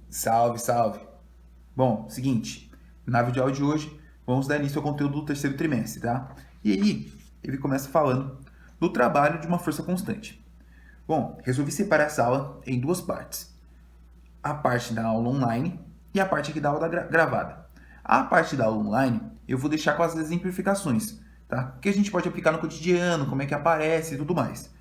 Salve, salve. Bom, seguinte, na videoaula de hoje vamos dar início ao conteúdo do terceiro trimestre, tá? E aí, ele começa falando do trabalho de uma força constante. Bom, resolvi separar essa aula em duas partes. A parte da aula online e a parte aqui da aula gravada. A parte da aula online eu vou deixar com as exemplificações, tá? Que a gente pode aplicar no cotidiano, como é que aparece e tudo mais.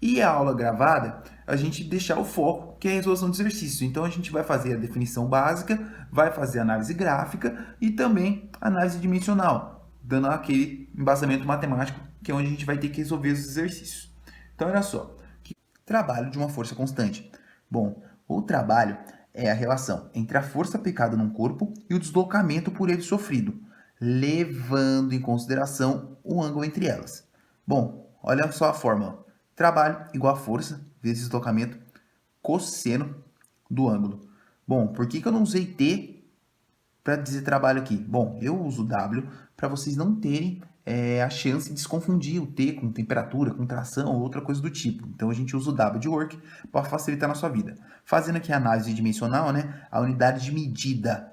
E a aula gravada, a gente deixar o foco, que é a resolução de exercício. Então, a gente vai fazer a definição básica, vai fazer análise gráfica e também análise dimensional, dando aquele embasamento matemático, que é onde a gente vai ter que resolver os exercícios. Então, olha só. Trabalho de uma força constante. Bom, o trabalho é a relação entre a força aplicada num corpo e o deslocamento por ele sofrido, levando em consideração o ângulo entre elas. Bom, olha só a fórmula. Trabalho igual a força vezes deslocamento cosseno do ângulo. Bom, por que eu não usei T para dizer trabalho aqui? Bom, eu uso W para vocês não terem a chance de se confundir o T com temperatura, com tração ou outra coisa do tipo. Então, a gente usa o W de work para facilitar na sua vida. Fazendo aqui a análise dimensional, né? A unidade de medida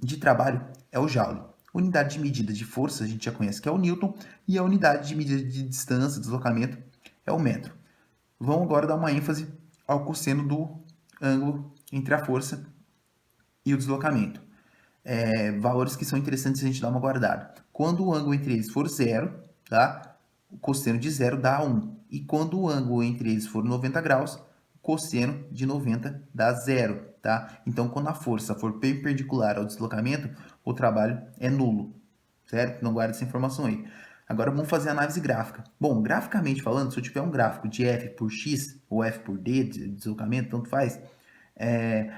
de trabalho é o Joule. Unidade de medida de força, a gente já conhece que é o Newton. E a unidade de medida de distância, deslocamento, é o metro. Vamos agora dar uma ênfase ao cosseno do ângulo entre a força e o deslocamento. Valores que são interessantes a gente dar uma guardada. Quando o ângulo entre eles for zero, tá? O cosseno de zero dá 1. E quando o ângulo entre eles for 90 graus, o cosseno de 90 dá zero, tá? Então, quando a força for perpendicular ao deslocamento, o trabalho é nulo, certo? Não guarda essa informação aí. Agora vamos fazer a análise gráfica. Bom, graficamente falando, se eu tiver um gráfico de F por X ou F por D, de deslocamento, tanto faz,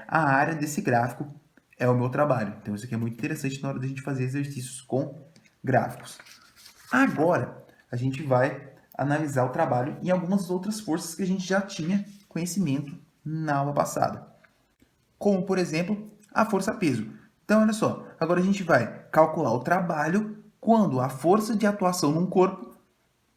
a área desse gráfico é o meu trabalho. Então, isso aqui é muito interessante na hora da gente fazer exercícios com gráficos. Agora, a gente vai analisar o trabalho em algumas outras forças que a gente já tinha conhecimento na aula passada. Como, por exemplo, a força-peso. Então, olha só, agora a gente vai calcular o trabalho quando a força de atuação num corpo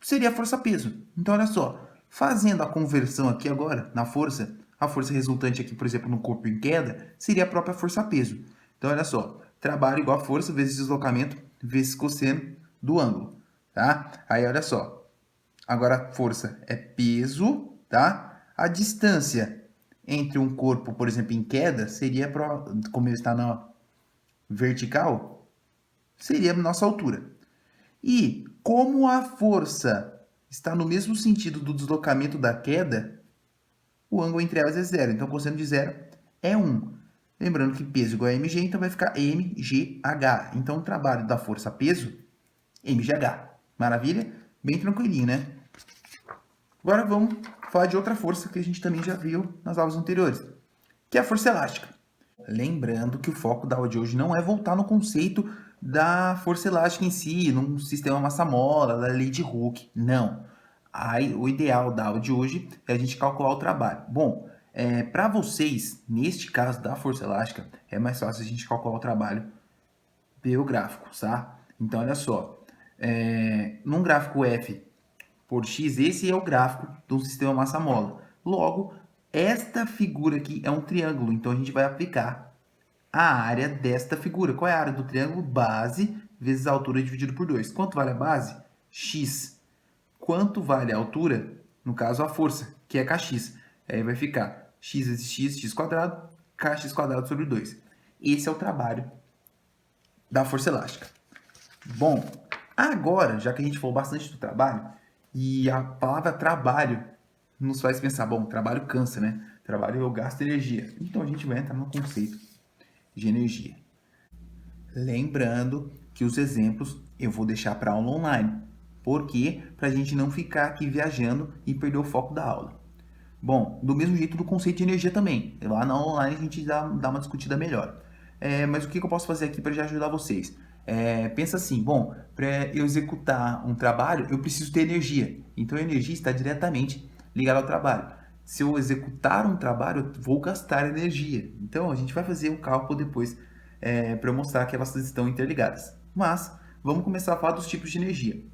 seria a força-peso. Então, olha só, fazendo a conversão aqui agora na força, a força resultante aqui, por exemplo, no corpo em queda, seria a própria força-peso. Então, olha só, trabalho igual a força vezes deslocamento vezes cosseno do ângulo, tá? Aí, olha só, agora a força é peso, tá? A distância entre um corpo, por exemplo, em queda, seria, como ele está na vertical, seria a nossa altura. E como a força está no mesmo sentido do deslocamento da queda, o ângulo entre elas é zero. Então, o cosseno de zero é 1. Lembrando que peso igual a mg, então vai ficar mgh. Então, o trabalho da força-peso, mgh. Maravilha? Bem tranquilinho, né? Agora vamos falar de outra força que a gente também já viu nas aulas anteriores, que é a força elástica. Lembrando que o foco da aula de hoje não é voltar no conceito da força elástica em si, num sistema massa-mola, da lei de Hooke. Não. Aí, o ideal da aula de hoje é a gente calcular o trabalho. Bom, para vocês, neste caso da força elástica, é mais fácil a gente calcular o trabalho pelo gráfico, tá? Então, olha só. Num gráfico F por X, esse é o gráfico do sistema massa-mola. Logo, esta figura aqui é um triângulo, então a gente vai aplicar a área desta figura. Qual é a área do triângulo? Base vezes a altura dividido por 2. Quanto vale a base? X. Quanto vale a altura? No caso, a força, que é kx. Aí vai ficar x vezes x, x quadrado, kx quadrado sobre 2. Esse é o trabalho da força elástica. Bom, agora, já que a gente falou bastante do trabalho, e a palavra trabalho nos faz pensar, bom, trabalho cansa, né? Trabalho eu gasto energia. Então, a gente vai entrar no conceito de energia. Lembrando que os exemplos eu vou deixar para aula online. Por quê? Para a gente não ficar aqui viajando e perder o foco da aula. Bom, do mesmo jeito do conceito de energia também. Lá na aula online a gente dá uma discutida melhor. Mas o que eu posso fazer aqui para já ajudar vocês? Pensa assim, bom, para eu executar um trabalho, eu preciso ter energia. Então a energia está diretamente ligada ao trabalho. Se eu executar um trabalho, eu vou gastar energia. Então a gente vai fazer um cálculo depois para eu mostrar que elas estão interligadas. Mas vamos começar a falar dos tipos de energia.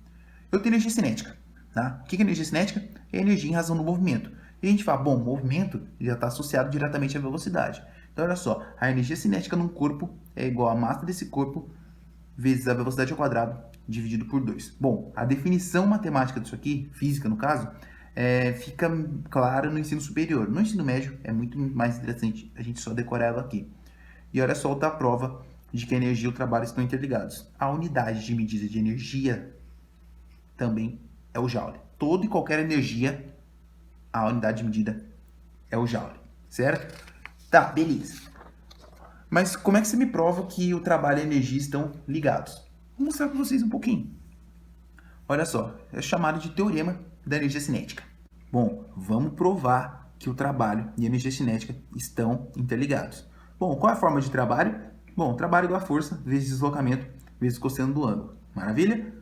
Eu tenho energia cinética. Tá? O que é energia cinética? É energia em razão do movimento. E a gente fala, bom, movimento já está associado diretamente à velocidade. Então, olha só, a energia cinética num corpo é igual a massa desse corpo vezes a velocidade ao quadrado dividido por 2. Bom, a definição matemática disso aqui, física no caso, fica clara no ensino superior. No ensino médio é muito mais interessante a gente só decorar ela aqui. E olha só outra prova de que a energia e o trabalho estão interligados. A unidade de medida de energia também é o joule. Toda e qualquer energia, a unidade de medida é o joule, certo? Tá, beleza. Mas como é que você me prova que o trabalho e a energia estão ligados? Vou mostrar para vocês um pouquinho. Olha só, é chamado de teorema da energia cinética. Bom, vamos provar que o trabalho e a energia cinética estão interligados. Bom, qual é a forma de trabalho? Bom, trabalho igual a força vezes deslocamento vezes cosseno do ângulo. Maravilha?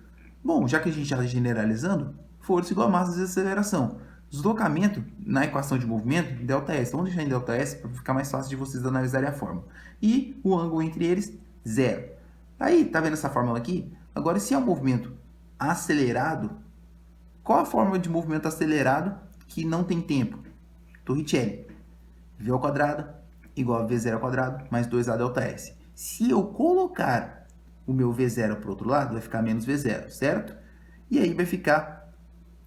Bom, já que a gente está generalizando, força igual a massa vezes aceleração. Deslocamento, na equação de movimento, ΔS. Vamos deixar em ΔS para ficar mais fácil de vocês analisarem a fórmula. E o ângulo entre eles, zero. Aí, tá vendo essa fórmula aqui? Agora, se é um movimento acelerado, qual a forma de movimento acelerado que não tem tempo? Torricelli. V ao quadrado igual a V0 ao quadrado mais 2A ΔS. Se eu colocar o meu V0 para o outro lado, vai ficar menos V0, certo? E aí vai ficar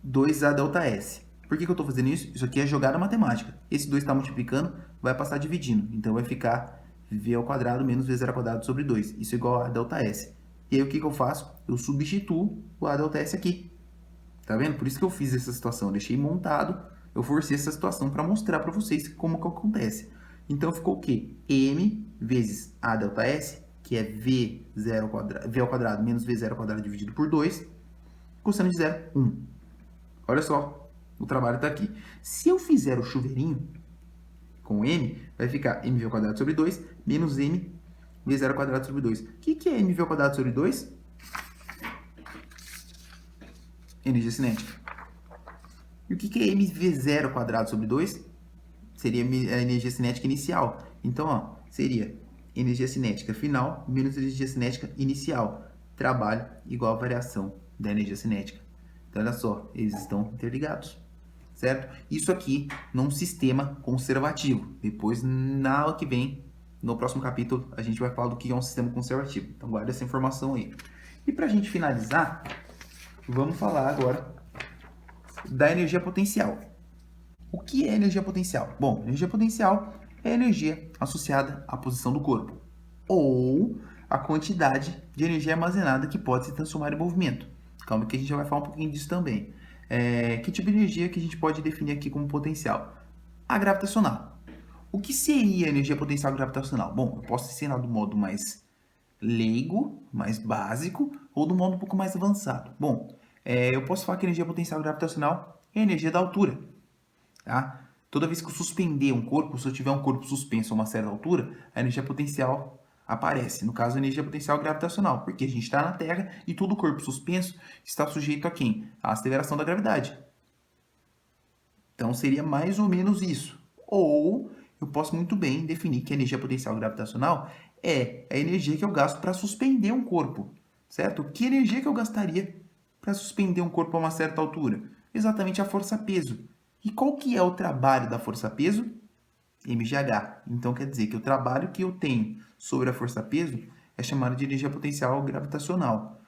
2A ΔS. Por que eu estou fazendo isso? Isso aqui é jogada matemática. Esse 2 está multiplicando, vai passar dividindo. Então, vai ficar V ao quadrado menos V0 ao quadrado sobre 2. Isso é igual a ΔS. E aí, o que eu faço? Eu substituo o A ΔS aqui. Tá vendo? Por isso que eu fiz essa situação. Eu deixei montado, eu forcei essa situação para mostrar para vocês como que acontece. Então, ficou o quê? M vezes A ΔS, que é V0 ao quadrado, V ao quadrado menos V0 ao quadrado dividido por 2. Cosseno de 0, 1. Olha só. O trabalho está aqui. Se eu fizer o chuveirinho com m, vai ficar mv ao quadrado sobre 2 menos m v0 ao quadrado sobre 2. O que é mv ao quadrado sobre 2? Energia cinética. E o que é mv0 ao quadrado sobre 2? Seria a energia cinética inicial. Então, ó, seria energia cinética final menos energia cinética inicial. Trabalho igual a variação da energia cinética. Então, olha só, eles estão interligados. Certo? Isso aqui num sistema conservativo. Depois, na aula que vem, no próximo capítulo, a gente vai falar do que é um sistema conservativo. Então, guarda essa informação aí. E para a gente finalizar, vamos falar agora da energia potencial. O que é energia potencial? Bom, energia potencial é energia associada à posição do corpo ou a quantidade de energia armazenada que pode se transformar em movimento. Calma que a gente já vai falar um pouquinho disso também. Que tipo de energia que a gente pode definir aqui como potencial? A gravitacional. O que seria a energia potencial gravitacional? Bom, eu posso ensinar do modo mais leigo, mais básico, ou do modo um pouco mais avançado. Bom, eu posso falar que a energia potencial gravitacional é a energia da altura. Tá? Toda vez que eu suspender um corpo, se eu tiver um corpo suspenso a uma certa altura, a energia potencial aparece. No caso, a energia potencial gravitacional, porque a gente está na Terra e todo corpo suspenso está sujeito a quem? A aceleração da gravidade. Então, seria mais ou menos isso. Ou eu posso muito bem definir que a energia potencial gravitacional é a energia que eu gasto para suspender um corpo, certo? Que energia que eu gastaria para suspender um corpo a uma certa altura? Exatamente a força-peso. E qual que é o trabalho da força-peso? mgh. Então, quer dizer que o trabalho que eu tenho sobre a força-peso é chamado de energia potencial gravitacional.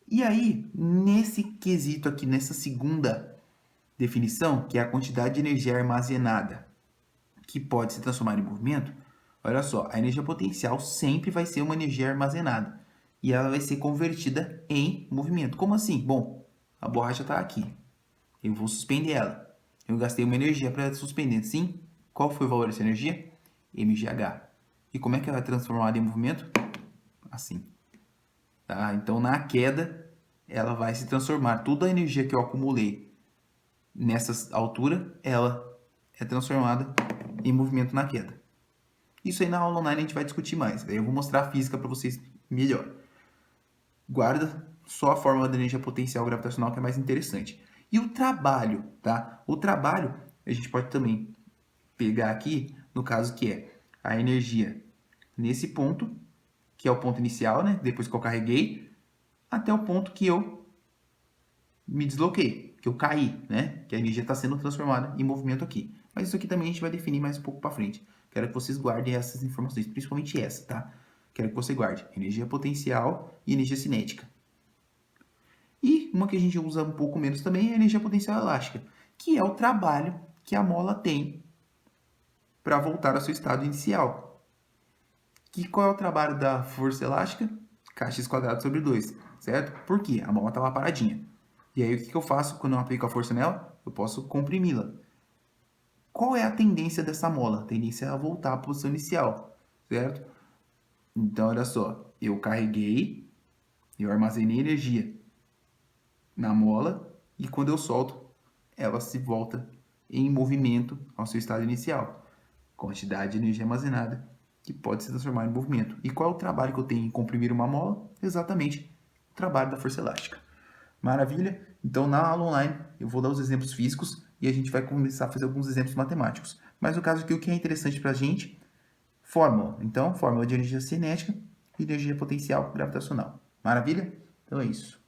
E aí, nesse quesito aqui, nessa segunda definição, que é a quantidade de energia armazenada que pode se transformar em movimento, olha só, a energia potencial sempre vai ser uma energia armazenada e ela vai ser convertida em movimento. Como assim? Bom, a borracha está aqui. Eu vou suspender ela. Eu gastei uma energia para suspender. Sim? Qual foi o valor dessa energia? mgh. E como é que ela é transformada em movimento? Assim. Tá? Então, na queda, ela vai se transformar. Toda a energia que eu acumulei nessa altura, ela é transformada em movimento na queda. Isso aí na aula online a gente vai discutir mais. Aí eu vou mostrar a física para vocês melhor. Guarda só a fórmula da energia potencial gravitacional que é mais interessante. E o trabalho, tá? O trabalho a gente pode também pegar aqui, no caso que é a energia nesse ponto, que é o ponto inicial, né? Depois que eu carreguei, até o ponto que eu me desloquei. Que eu caí, né? Que a energia está sendo transformada em movimento aqui. Mas isso aqui também a gente vai definir mais um pouco para frente. Quero que vocês guardem essas informações, principalmente essa, tá? Quero que você guarde energia potencial e energia cinética. E uma que a gente usa um pouco menos também é a energia potencial elástica, que é o trabalho que a mola tem para voltar ao seu estado inicial. Qual é o trabalho da força elástica? Kx² sobre 2, certo? Por quê? A mola está lá paradinha. E aí o que eu faço quando eu aplico a força nela? Eu posso comprimi-la. Qual é a tendência dessa mola? A tendência é ela voltar à posição inicial, certo? Então, olha só, eu carreguei, eu armazenei energia na mola e quando eu solto, ela se volta em movimento ao seu estado inicial. Quantidade de energia armazenada que pode se transformar em movimento. E qual é o trabalho que eu tenho em comprimir uma mola? Exatamente o trabalho da força elástica. Maravilha? Então, na aula online, eu vou dar os exemplos físicos e a gente vai começar a fazer alguns exemplos matemáticos. Mas no caso aqui, o que é interessante para a gente? Fórmula. Então, fórmula de energia cinética e energia potencial gravitacional. Maravilha? Então é isso.